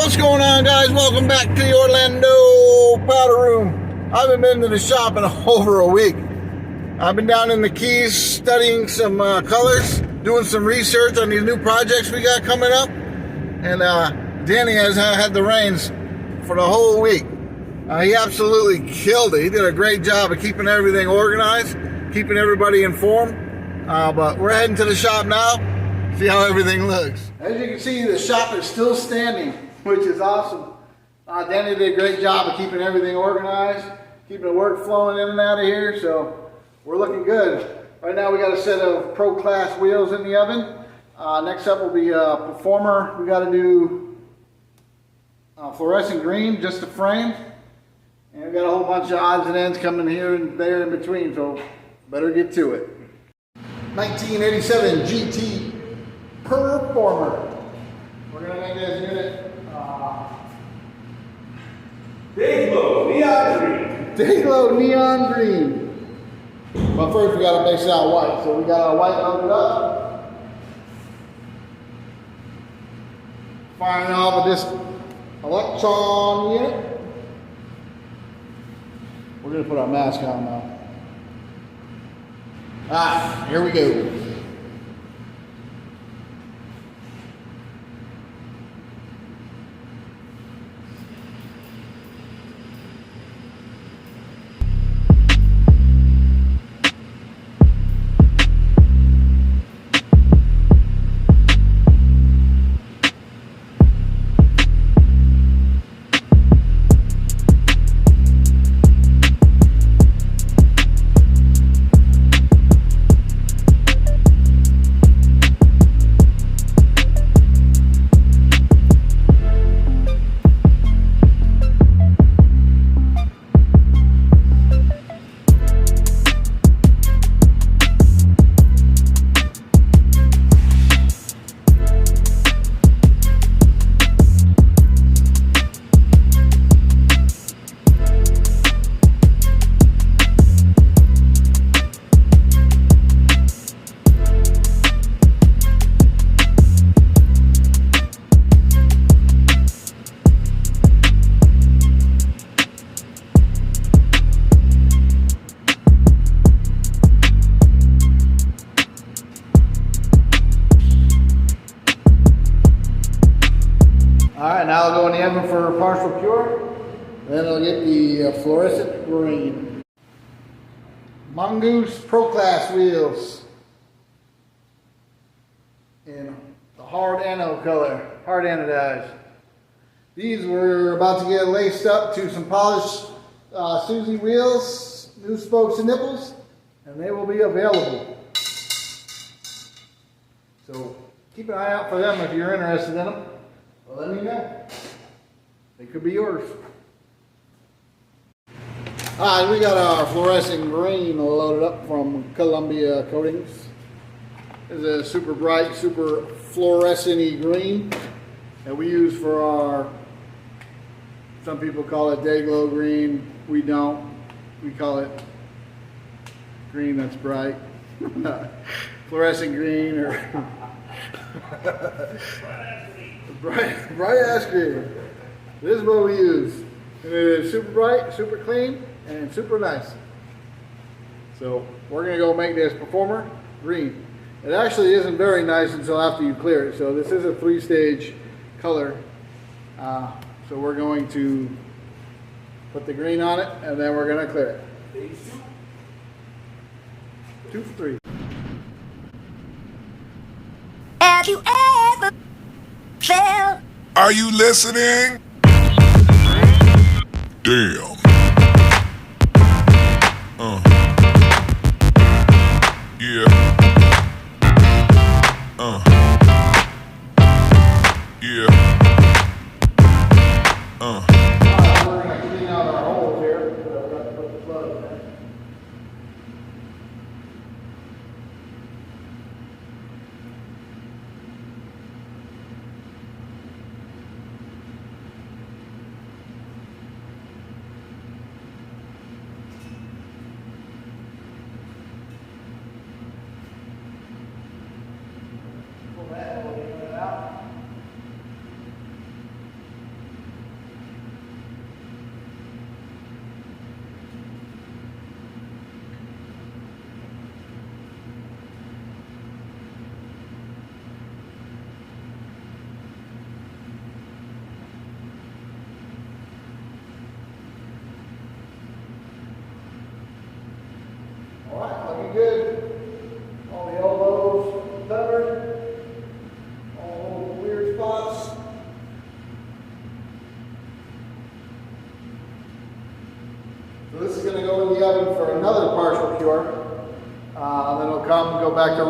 What's going on, guys? Welcome back to the Orlando powder room. I haven't been to the shop in over a week. I've been down in the Keys studying some colors, doing some research on these new projects we got coming up. And Danny has had the reins for the whole week. He absolutely killed it. He did a great job of keeping everything organized, keeping everybody informed. But we're heading to the shop now, see how everything looks. As you can see, the shop is still standing, which is awesome. Danny did a great job of keeping everything organized, keeping the work flowing in and out of here, so we're looking good. Right now we got a set of Pro Class wheels in the oven. Next up will be Performer. We got to do fluorescent green, just the frame. And we got a whole bunch of odds and ends coming here and there in between, so better get to it. 1987 GT Performer. We're going to make this unit Dayglow Neon Green. Dayglow Neon Green. But first we got to base it out white. So we got our white loaded up. Firing off of this electron unit. We're going to put our mask on now. Ah, here we go. Alright, now I'll go in the oven for partial cure. Then I'll get the fluorescent green. Mongoose Pro Class wheels. In the hard anode color, hard anodized. These were about to get laced up to some polished Suzy wheels, new spokes and nipples, and they will be available. So keep an eye out for them if you're interested in them. Well, let me know. They could be yours. Alright, we got our fluorescent green loaded up from Columbia Coatings. This is a super bright, super fluorescent-y green that we use for our, some people call it Dayglow green. We don't. We call it green that's bright. Fluorescent green or bright ass green. This is what we use. And it is super bright, super clean, and super nice. So we're gonna go make this Performer green. It actually isn't very nice until after you clear it. So this is a 3-stage color. So we're going to put the green on it, and then we're gonna clear it. 2 for 3. Have you ever felt? Are you listening? Damn. Yeah. Yeah. We're gonna clean out our holes here. So we're gonna put the plug in there. Pull that, we'll get it out.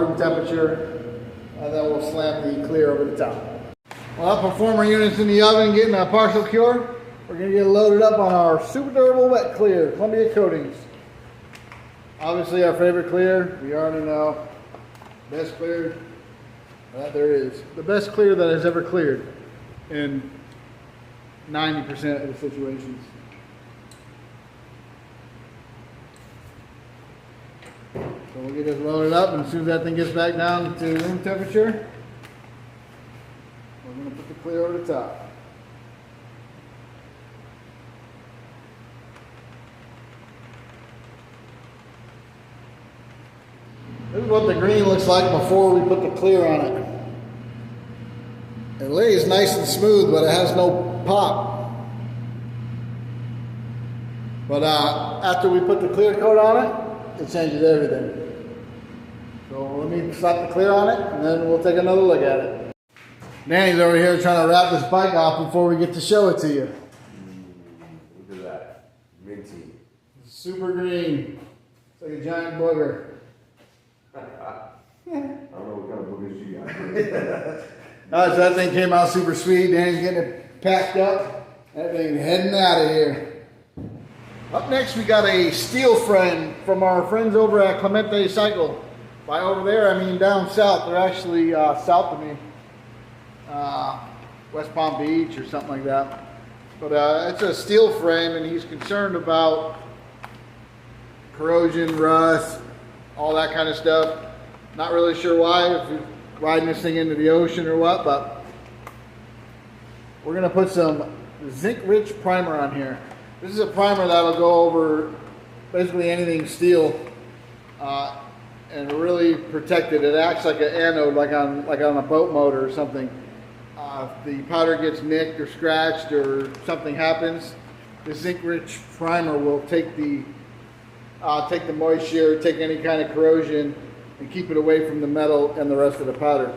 room temperature, and then we'll slam the clear over the top. Well, our performer unit's in the oven getting a partial cure. We're going to get loaded up on our super durable wet clear, Columbia Coatings. Obviously our favorite clear, we already know. Best clear that there is. The best clear that has ever cleared in 90% of the situations. So we'll get this loaded up, and as soon as that thing gets back down to room temperature, we're going to put the clear over the top. This is what the green looks like before we put the clear on it. It lays nice and smooth, but it has no pop. But after we put the clear coat on it, it changes everything. So let me slap the clear on it, and then we'll take another look at it. Danny's over here trying to wrap this bike off before we get to show it to you. Look at that. Minty. Super green. It's like a giant booger. I don't know what kind of boogers you got. Alright, so that thing came out super sweet. Danny's getting it packed up. That thing's heading out of here. Up next, we got a steel frame from our friends over at Clemente Cycle. By over there, I mean down south. They're actually south of me. West Palm Beach or something like that. But it's a steel frame, and he's concerned about corrosion, rust, all that kind of stuff. Not really sure why, if you're riding this thing into the ocean or what, but we're gonna put some zinc-rich primer on here. This is a primer that'll go over basically anything steel and really protect it. It acts like an anode, like on a boat motor or something. If the powder gets nicked or scratched or something happens, the zinc-rich primer will take the moisture, take any kind of corrosion, and keep it away from the metal and the rest of the powder.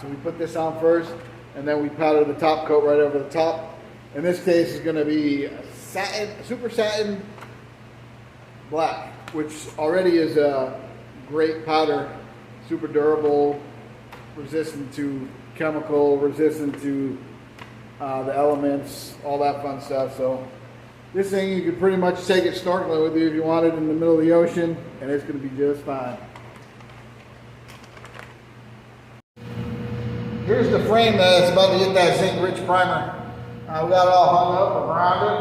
So we put this on first, and then we powder the top coat right over the top. In this case, it's going to be super satin black, which already is a great powder, super durable, resistant to chemical, resistant to the elements, all that fun stuff. So this thing, you could pretty much take it snorkeling with you if you wanted in the middle of the ocean, and it's going to be just fine. Here's the frame that's about to get that zinc-rich primer. We got it all hung up around it.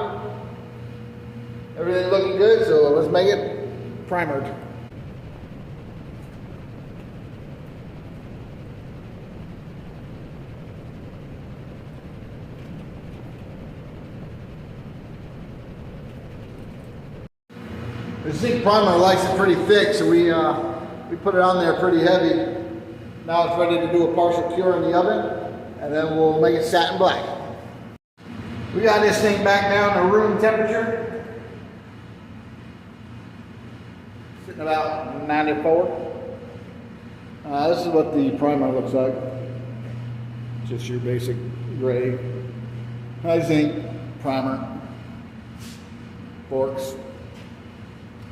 Everything looking good, so let's make it primered. The zinc primer likes it pretty thick, so we put it on there pretty heavy. Now it's ready to do a partial cure in the oven, and then we'll make it satin black. We got this thing back down to room temperature, sitting about 94. This is what the primer looks like. Just your basic gray, high zinc primer, forks.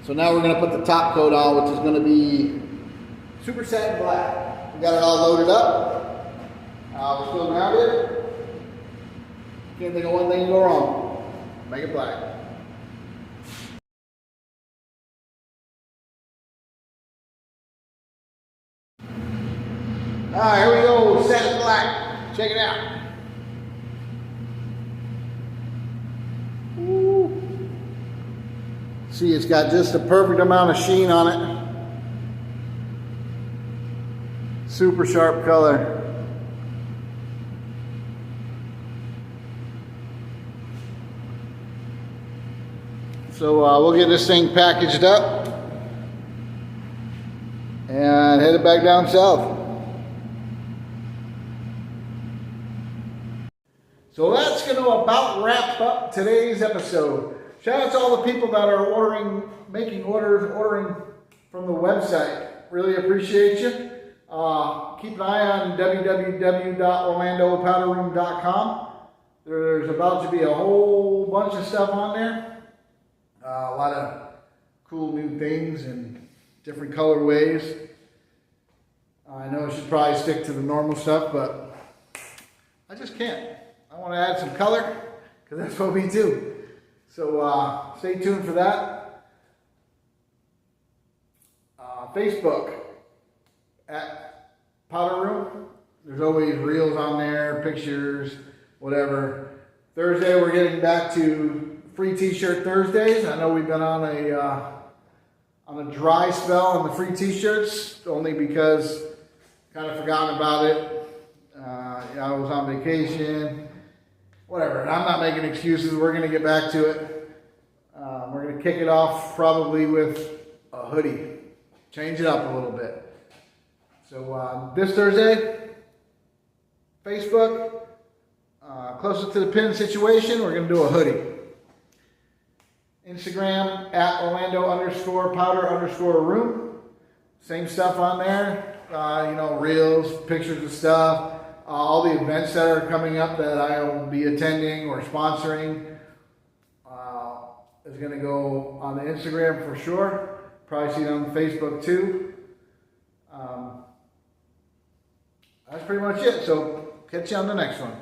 So now we're going to put the top coat on, which is going to be super satin black. We got it all loaded up. We're still grounded. Can't think of one thing to go wrong. Make it black. Alright, here we go. Satin black. Check it out. Ooh. See, it's got just the perfect amount of sheen on it. Super sharp color. So we'll get this thing packaged up and head it back down south. So that's going to about wrap up today's episode. Shout out to all the people that are ordering from the website. Really appreciate you. Keep an eye on www.orlandopowderroom.com. There's about to be a whole bunch of stuff on there. A lot of cool new things and different colorways. I know I should probably stick to the normal stuff, but I just can't. I want to add some color because that's what we do. So stay tuned for that. Facebook at Powder Room. There's always reels on there, pictures, whatever. Thursday we're getting back to free t-shirt Thursdays. I know we've been on a dry spell on the free t-shirts only because kind of forgotten about it. I was on vacation, whatever. And I'm not making excuses. We're going to get back to it. We're going to kick it off probably with a hoodie. Change it up a little bit. So this Thursday, Facebook, closer to the pin situation, we're going to do a hoodie. Instagram at Orlando_powder_room. Same stuff on there. Reels, pictures of stuff. All the events that are coming up that I will be attending or sponsoring is going to go on the Instagram for sure. Probably see it on Facebook too. That's pretty much it. So catch you on the next one.